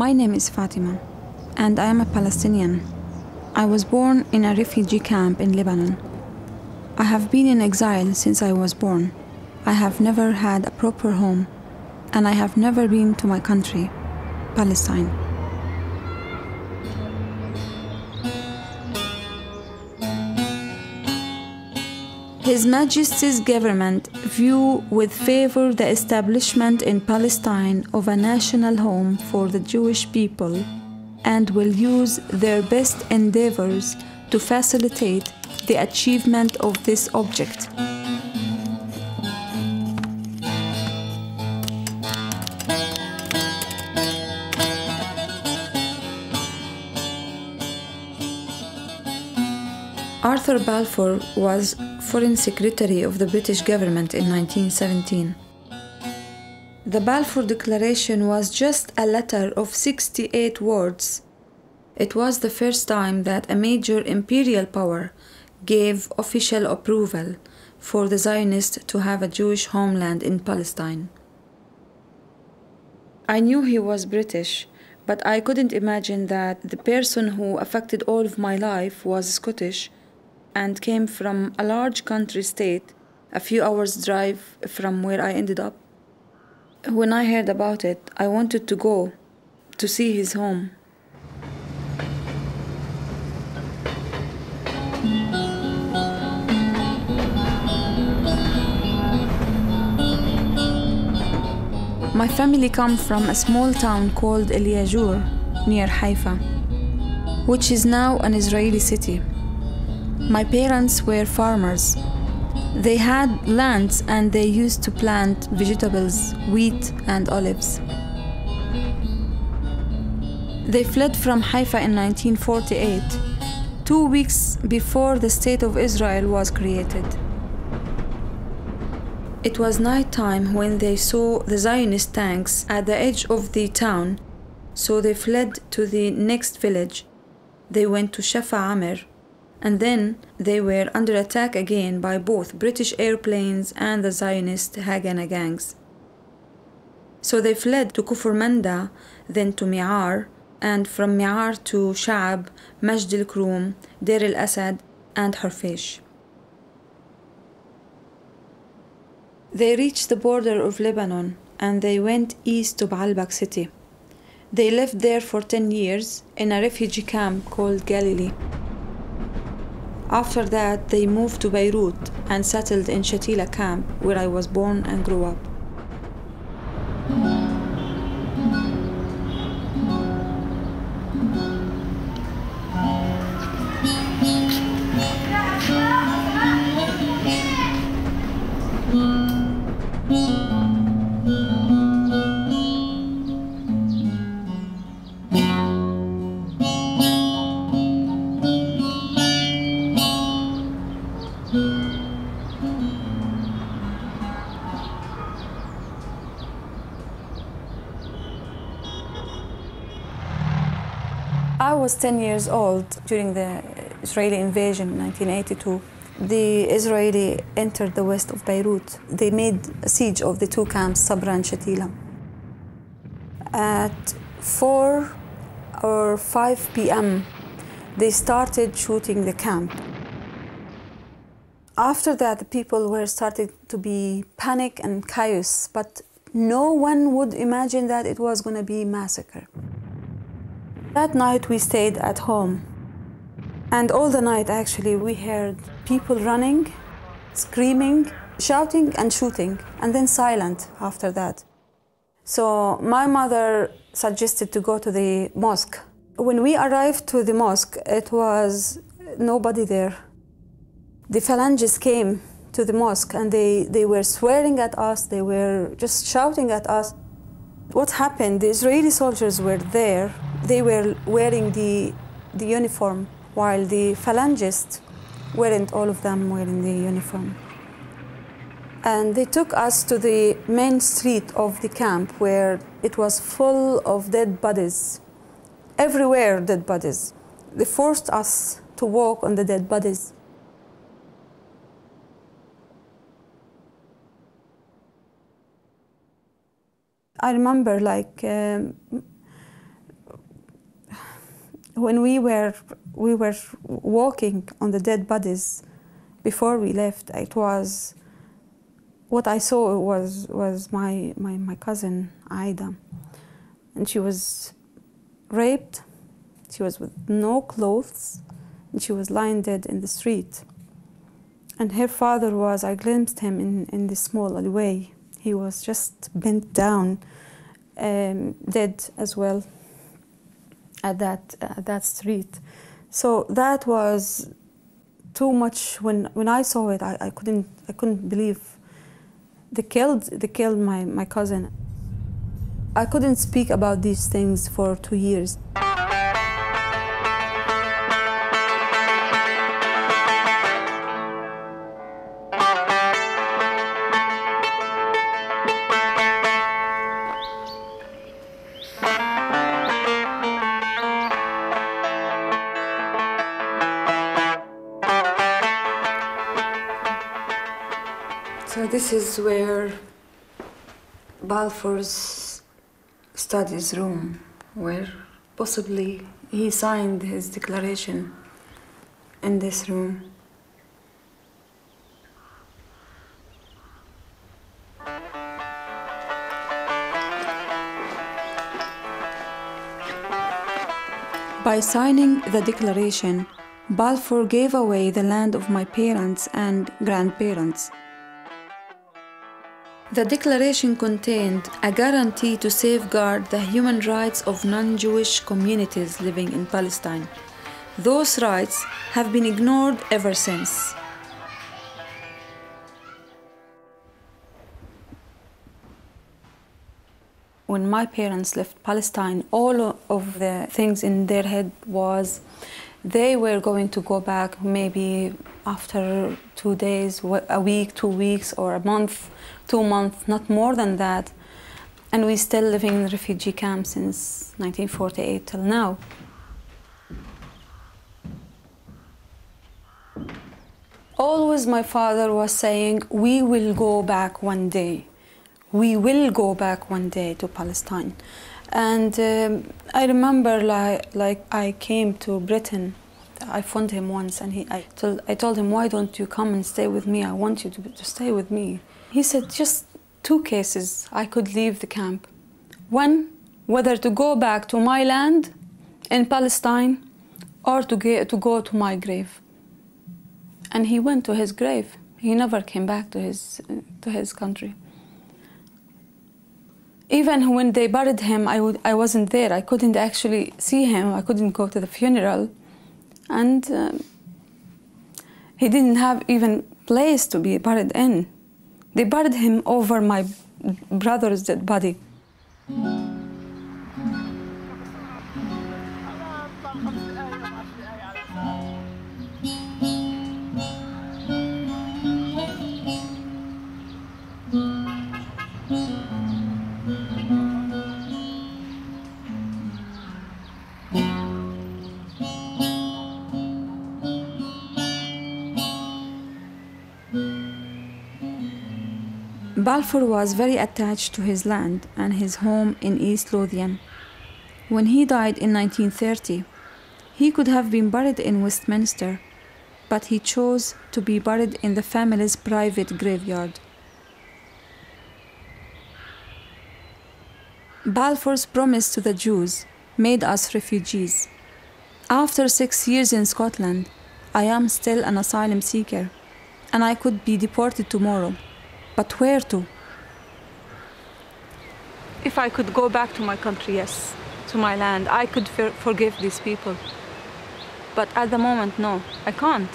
My name is Fatima, and I am a Palestinian. I was born in a refugee camp in Lebanon. I have been in exile since I was born. I have never had a proper home, and I have never been to my country, Palestine. His Majesty's government view with favor the establishment in Palestine of a national home for the Jewish people and will use their best endeavors to facilitate the achievement of this object. Arthur Balfour was Foreign Secretary of the British government in 1917. The Balfour Declaration was just a letter of 68 words. It was the first time that a major imperial power gave official approval for the Zionists to have a Jewish homeland in Palestine. I knew he was British, but I couldn't imagine that the person who affected all of my life was Scottish and came from a large country state, a few hours' drive from where I ended up. When I heard about it, I wanted to go to see his home. My family comes from a small town called Eliajur, near Haifa, which is now an Israeli city. My parents were farmers. They had lands and they used to plant vegetables, wheat, and olives. They fled from Haifa in 1948, 2 weeks before the State of Israel was created. It was nighttime when they saw the Zionist tanks at the edge of the town, so they fled to the next village. They went to Shafa Amr, and then they were under attack again by both British airplanes and the Zionist Haganah gangs. So they fled to Kufr Manda, then to Mi'ar, and from Mi'ar to Sha'ab, Majd al-Krum, Deir al-Asad, and Harfish. They reached the border of Lebanon and they went east to Baalbek city. They lived there for 10 years in a refugee camp called Galilee. After that, they moved to Beirut and settled in Shatila camp, where I was born and grew up. I was 10 years old during the Israeli invasion in 1982. The Israeli entered the west of Beirut. They made a siege of the two camps, Sabra and Shatila. At 4 or 5 p.m., they started shooting the camp. After that, the people were starting to be panic and chaos, but no one would imagine that it was going to be massacre. That night we stayed at home, and all the night actually we heard people running, screaming, shouting and shooting, and then silent after that. So my mother suggested to go to the mosque. When we arrived to the mosque, it was nobody there. The phalangists came to the mosque and they were swearing at us, they were just shouting at us. What happened? The Israeli soldiers were there. They were wearing the uniform, while the phalangists weren't all of them wearing the uniform. And they took us to the main street of the camp, where it was full of dead bodies. Everywhere dead bodies. They forced us to walk on the dead bodies. I remember When we were walking on the dead bodies before we left, it was what I saw was my cousin Aida, and she was raped. She was with no clothes, and she was lying dead in the street. And her father was, I glimpsed him in this small alleyway. He was just bent down, dead as well at that street. So that was too much. When I saw it, I couldn't believe they killed my cousin. I couldn't speak about these things for 2 years. So this is where Balfour's studies room, where possibly he signed his declaration in this room. By signing the declaration, Balfour gave away the land of my parents and grandparents. The declaration contained a guarantee to safeguard the human rights of non-Jewish communities living in Palestine. Those rights have been ignored ever since. When my parents left Palestine, all of the things in their head was they were going to go back maybe after 2 days, a week, 2 weeks, or a month, 2 months, not more than that. And we're still living in refugee camps since 1948 till now. Always my father was saying, we will go back one day. We will go back one day to Palestine. And I remember like I came to Britain. I phoned him once and I told him, why don't you come and stay with me? I want you to stay with me. He said, just 2 cases I could leave the camp. One, whether to go back to my land in Palestine or to go to my grave. And he went to his grave. He never came back to his country. Even when they buried him, I wasn't there. I couldn't actually see him. I couldn't go to the funeral. And he didn't have even place to be buried in. They buried him over my brother's dead body. Balfour was very attached to his land and his home in East Lothian. When he died in 1930, he could have been buried in Westminster, but he chose to be buried in the family's private graveyard. Balfour's promise to the Jews made us refugees. After 6 years in Scotland, I am still an asylum seeker, and I could be deported tomorrow. But where to? If I could go back to my country, yes, to my land, I could forgive these people. But at the moment, no, I can't.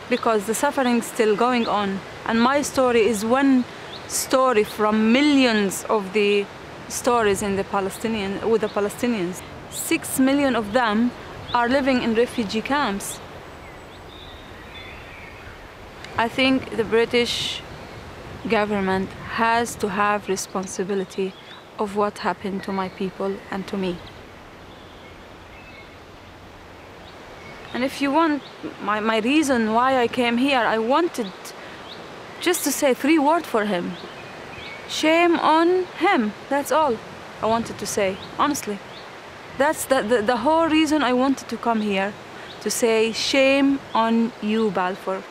Because the suffering is still going on. And my story is one story from millions of the stories in with the Palestinians. 6 million of them are living in refugee camps. I think the British government has to have responsibility of what happened to my people and to me. And if you want my reason why I came here, I wanted just to say 3 words for him. Shame on him, that's all I wanted to say, honestly. That's the whole reason I wanted to come here, to say shame on you, Balfour.